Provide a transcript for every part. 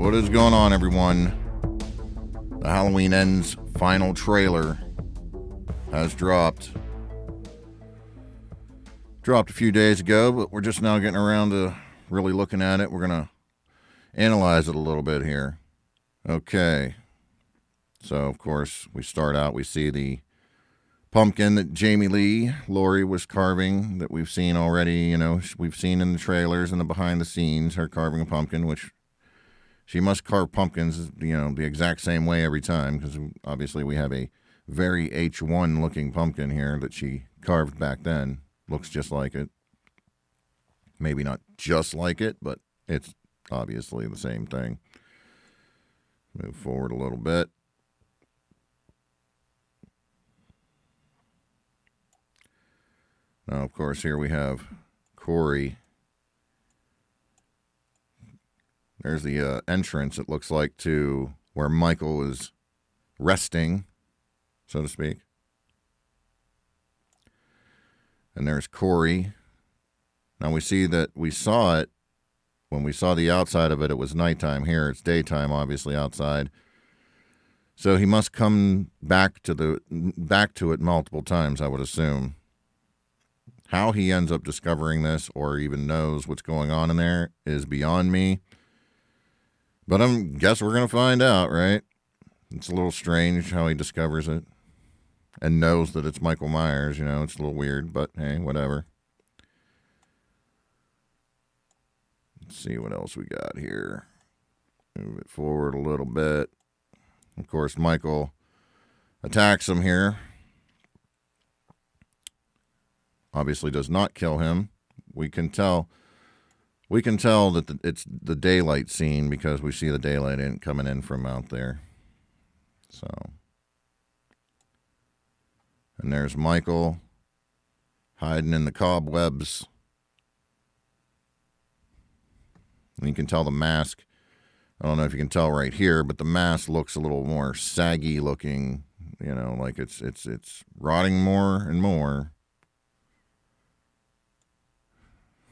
What is going on, everyone? The Halloween Ends final trailer has dropped. Dropped a few days ago, but we're just now getting around to really looking at it. We're going to analyze it a little bit here. Okay. So, of course, we start out, we see the pumpkin that Jamie Lee Laurie was carving that we've seen already. You know, we've seen in the trailers and the behind the scenes her carving a pumpkin, which she must carve pumpkins, you know, the exact same way every time, because obviously we have a very H1 looking pumpkin here that she carved back then. Looks just like it. Maybe not just like it, but it's obviously the same thing. Move forward a little bit. Now, of course, here we have Corey. There's the entrance, it looks like, to where Michael is resting, so to speak. And there's Corey. Now we see that we saw it. When we saw the outside of it, it was nighttime. Here it's daytime, obviously, outside. So he must come back to it multiple times, I would assume. How he ends up discovering this or even knows what's going on in there is beyond me. But I guess we're going to find out, right? It's a little strange how he discovers it and knows that it's Michael Myers. You know, it's a little weird, but hey, whatever. Let's see what else we got here. Move it forward a little bit. Of course, Michael attacks him here. Obviously does not kill him. We can tell that it's the daylight scene because we see the daylight coming in from out there. So, and there's Michael hiding in the cobwebs. And you can tell the mask. I don't know if you can tell right here, but the mask looks a little more saggy looking. You know, like it's rotting more and more.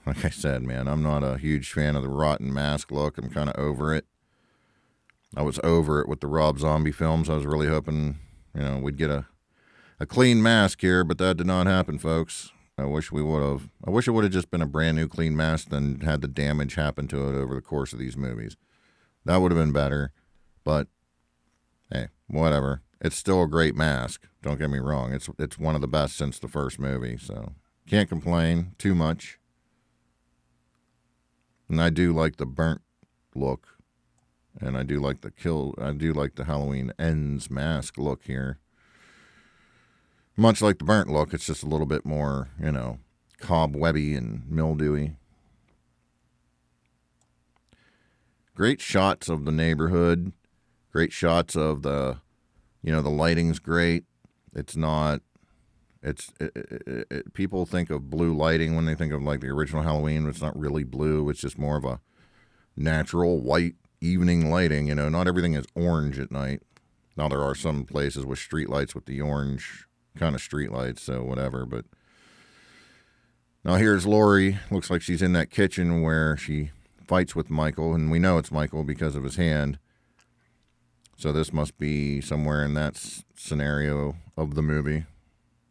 Like I said, man, I'm not a huge fan of the rotten mask look. I'm kind of over it. I was over it with the Rob Zombie films. I was really hoping, you know, we'd get a clean mask here, but that did not happen, folks. I wish we would have. I wish it would have just been a brand new clean mask than had the damage happen to it over the course of these movies. That would have been better, but hey, whatever. It's still a great mask. Don't get me wrong. It's one of the best since the first movie, so can't complain too much. And I do like the burnt look. And I do like the Halloween Ends mask look here. Much like the burnt look, it's just a little bit more, you know, cobwebby and mildewy. Great shots of the neighborhood. Great shots of the, you know, the lighting's great. It's not... people think of blue lighting when they think of like the original Halloween. It's not really blue. It's just more of a natural white evening lighting. You know, not everything is orange at night. Now there are some places with street lights with the orange kind of street lights, so whatever. But now here's Laurie. Looks like she's in that kitchen where she fights with Michael, and we know it's Michael because of his hand. So this must be somewhere in that scenario of the movie.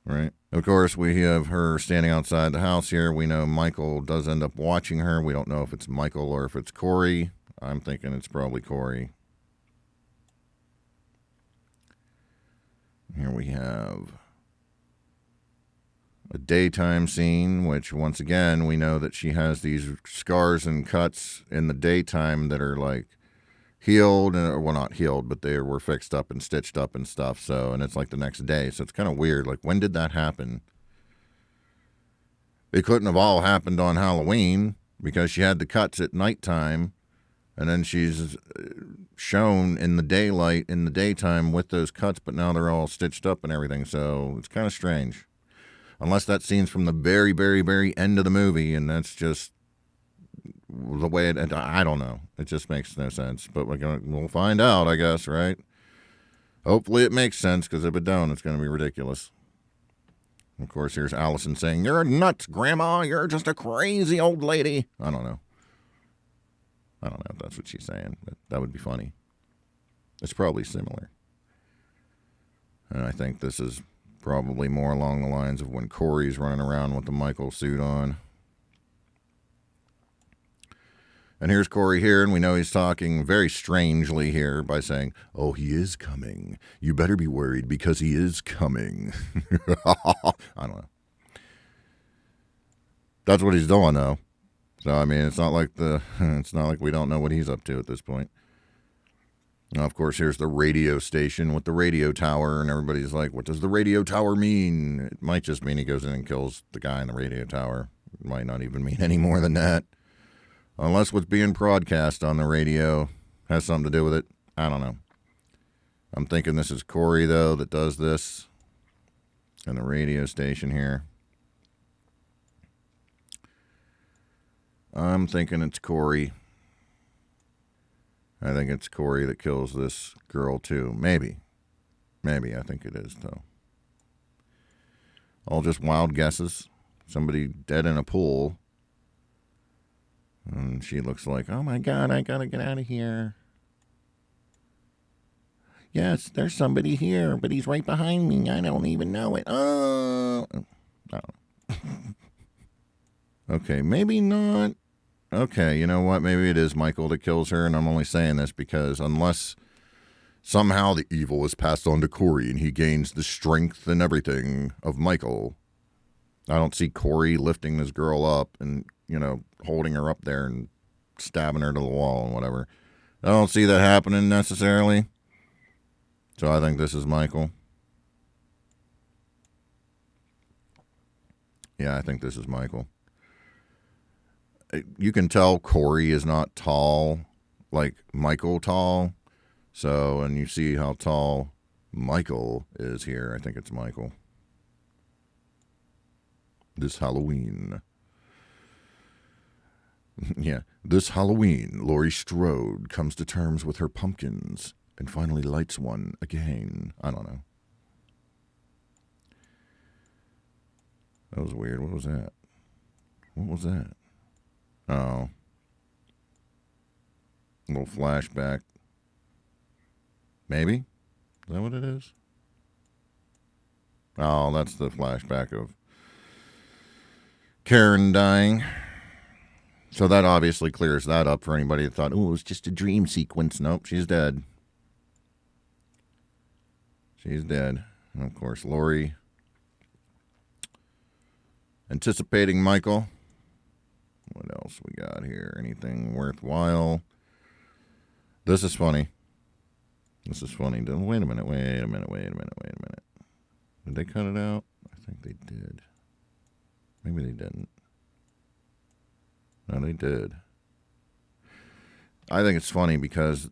Right. Of course, we have her standing outside the house here. We know Michael does end up watching her. We don't know if it's Michael or if it's Corey. I'm thinking it's probably Corey. Here we have a daytime scene, which once again, we know that she has these scars and cuts in the daytime that are like healed, or well, not healed, but they were fixed up and stitched up and stuff. So, and it's like the next day. So it's kind of weird. Like, when did that happen? It couldn't have all happened on Halloween because she had the cuts at nighttime, and then she's shown in the daylight in the daytime with those cuts, but now they're all stitched up and everything. So it's kind of strange. Unless that scene's from the very, very, very end of the movie, and that's just the way I don't know. It just makes no sense. But we'll find out, I guess, right? Hopefully it makes sense, because if it don't, it's going to be ridiculous. Of course, here's Allison saying, "You're nuts, Grandma. You're just a crazy old lady." I don't know. I don't know if that's what she's saying, but that would be funny. It's probably similar. And I think this is probably more along the lines of when Corey's running around with the Michael suit on. And here's Corey here, and we know he's talking very strangely here by saying, "Oh, he is coming. You better be worried because he is coming." I don't know. That's what he's doing, though. So, I mean, it's not like we don't know what he's up to at this point. Now, of course, here's the radio station with the radio tower, and everybody's like, what does the radio tower mean? It might just mean he goes in and kills the guy in the radio tower. It might not even mean any more than that. Unless what's being broadcast on the radio has something to do with it. I don't know. I'm thinking this is Corey, though, that does this in the radio station here. I'm thinking it's Corey. I think it's Corey that kills this girl, too. Maybe. Maybe. I think it is, though. All just wild guesses. Somebody dead in a pool. And she looks like, oh my God, I gotta get out of here. Yes, there's somebody here, but he's right behind me. I don't even know it. Oh. I don't know. Okay, maybe not. Okay, you know what? Maybe it is Michael that kills her, and I'm only saying this because unless somehow the evil is passed on to Corey and he gains the strength and everything of Michael, I don't see Corey lifting this girl up and, holding her up there and stabbing her to the wall and whatever. I don't see that happening necessarily. So I think this is Michael. Yeah, I think this is Michael. You can tell Corey is not tall, like Michael tall. So, and you see how tall Michael is here. I think it's Michael. This Halloween. Yeah, this Halloween, Laurie Strode comes to terms with her pumpkins and finally lights one again. I don't know. That was weird. What was that? What was that? Oh. A little flashback. Maybe? Is that what it is? Oh, that's the flashback of Karen dying. So that obviously clears that up for anybody that thought, oh, it was just a dream sequence. Nope, she's dead. She's dead. And of course, Laurie anticipating Michael. What else we got here? Anything worthwhile? This is funny. This is funny. Wait a minute. Did they cut it out? I think they did. Maybe they didn't. No, they did. I think it's funny because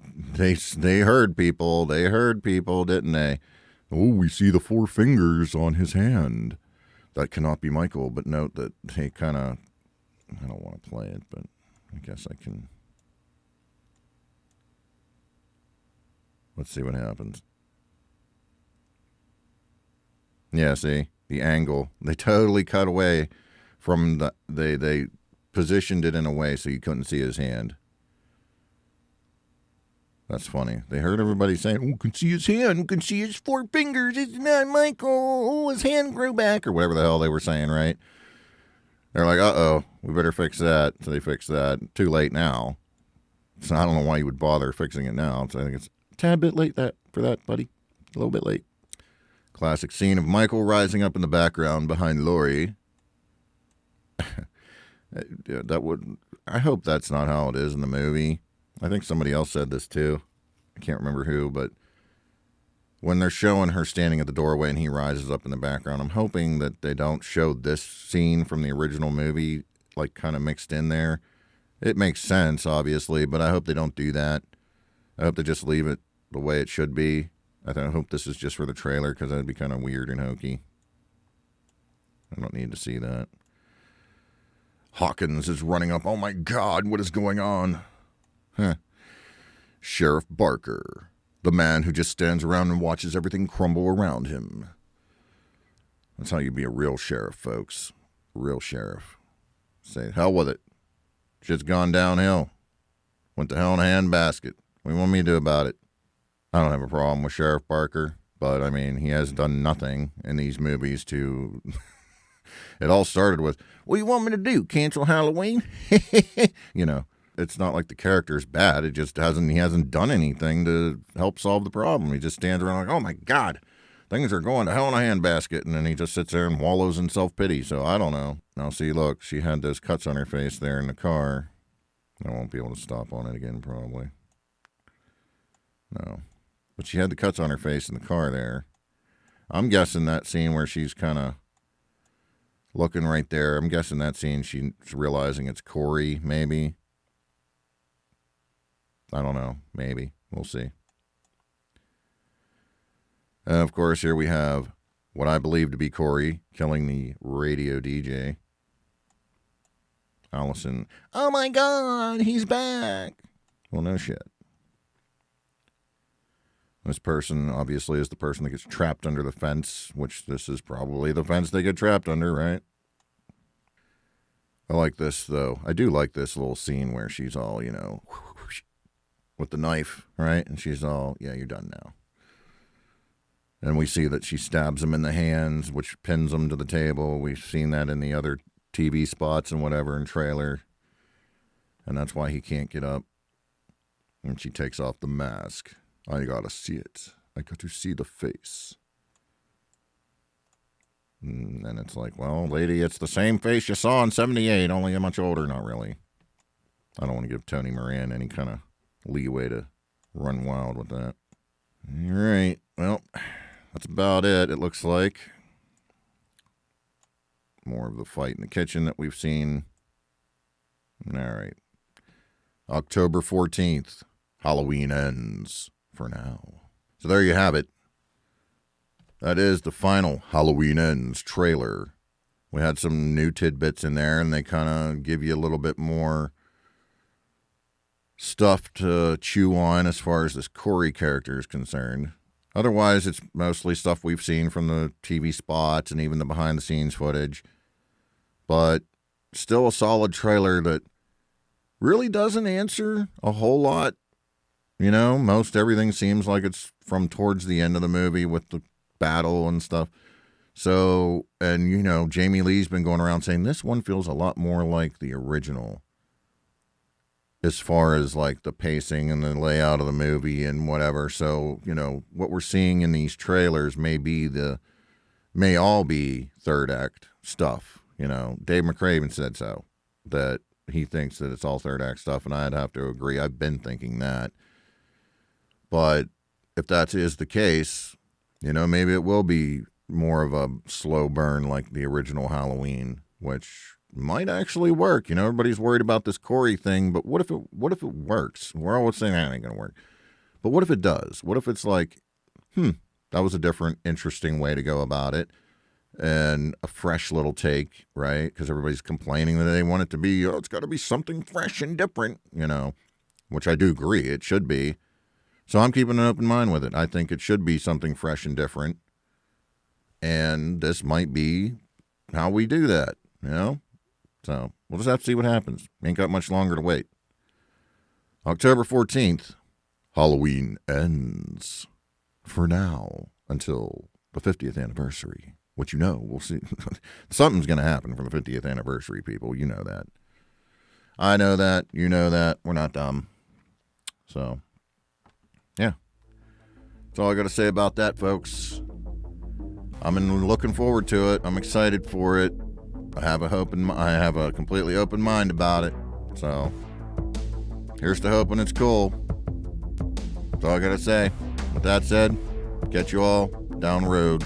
they heard people. They heard people, didn't they? Oh, we see the 4 fingers on his hand. That cannot be Michael. But note that they kind of... I don't want to play it, but I guess I can... Let's see what happens. Yeah, see? The angle. They totally cut away from the... They positioned it in a way so you couldn't see his hand. That's funny. They heard everybody saying, oh, you can see his hand. You can see his 4 fingers. It's not Michael. Oh, his hand grew back. Or whatever the hell they were saying, right? They're like, uh-oh, we better fix that. So they fixed that. Too late now. So I don't know why you would bother fixing it now. So I think it's a tad bit late for that, buddy. A little bit late. Classic scene of Michael rising up in the background behind Laurie. Yeah, I hope that's not how it is in the movie. I think somebody else said this too. I can't remember who, but when they're showing her standing at the doorway and he rises up in the background, I'm hoping that they don't show this scene from the original movie, like kind of mixed in there. It makes sense, obviously, but I hope they don't do that. I hope they just leave it the way it should be. I hope this is just for the trailer because that'd be kind of weird and hokey. I don't need to see that. Hawkins is running up. Oh my God, what is going on? Huh. Sheriff Barker, the man who just stands around and watches everything crumble around him. That's how you be a real sheriff, folks. Real sheriff. Say, hell with it. Shit's gone downhill. Went to hell in a handbasket. What do you want me to do about it? I don't have a problem with Sheriff Barker, but I mean, he has done nothing in these movies to... It all started with, what do you want me to do? Cancel Halloween? You know, it's not like the character's bad. It just he hasn't done anything to help solve the problem. He just stands around like, oh my God, things are going to hell in a handbasket. And then he just sits there and wallows in self-pity. So I don't know. Now see, look, she had those cuts on her face there in the car. I won't be able to stop on it again, probably. No. But she had the cuts on her face in the car there. I'm guessing that scene where she's kind of looking right there, I'm guessing that scene she's realizing it's Corey, maybe. I don't know. Maybe. We'll see. And of course, here we have what I believe to be Corey killing the radio DJ. Allison, oh my God, he's back. Well, no shit. This person obviously is the person that gets trapped under the fence, which this is probably the fence they get trapped under, right? I like this, though. I do like this little scene where she's all, you know, with the knife, right? And she's all, yeah, you're done now. And we see that she stabs him in the hands, which pins him to the table. We've seen that in the other TV spots and whatever and trailer. And that's why he can't get up. And she takes off the mask. I gotta see it. I got to see the face. And it's like, well, lady, it's the same face you saw in 78, only a much older. Not really. I don't want to give Tony Moran any kind of leeway to run wild with that. All right. Well, that's about it, it looks like. More of the fight in the kitchen that we've seen. All right. October 14th. Halloween ends for now. So there you have it. That is the final Halloween Ends trailer. We had some new tidbits in there, and they kind of give you a little bit more stuff to chew on as far as this Corey character is concerned. Otherwise, it's mostly stuff we've seen from the TV spots and even the behind-the-scenes footage. But still a solid trailer that really doesn't answer a whole lot. You know, most everything seems like it's from towards the end of the movie with the battle and stuff. So, and you know, Jamie Lee's been going around saying this one feels a lot more like the original as far as like the pacing and the layout of the movie and whatever. So, you know, what we're seeing in these trailers may all be third act stuff. You know, Dave McCraven said so, that he thinks that it's all third act stuff, and I'd have to agree. I've been thinking that. But if that is the case, you know, maybe it will be more of a slow burn like the original Halloween, which might actually work. You know, everybody's worried about this Corey thing, but what if it works? We're always saying that ain't gonna work. But what if it does? What if it's like, that was a different, interesting way to go about it, and a fresh little take, right? Because everybody's complaining that they want it to be, it's got to be something fresh and different, you know, which I do agree it should be. So I'm keeping an open mind with it. I think it should be something fresh and different. And this might be how we do that, you know? So we'll just have to see what happens. Ain't got much longer to wait. October 14th, Halloween ends. For now, until the 50th anniversary. Which, you know, we'll see. Something's going to happen for the 50th anniversary, people. You know that. I know that. You know that. We're not dumb. So, yeah. That's all I got to say about that, folks. I'm looking forward to it. I'm excited for it. I have a completely open mind about it. So, here's to hoping it's cool. That's all I got to say. With that said, catch you all down the road.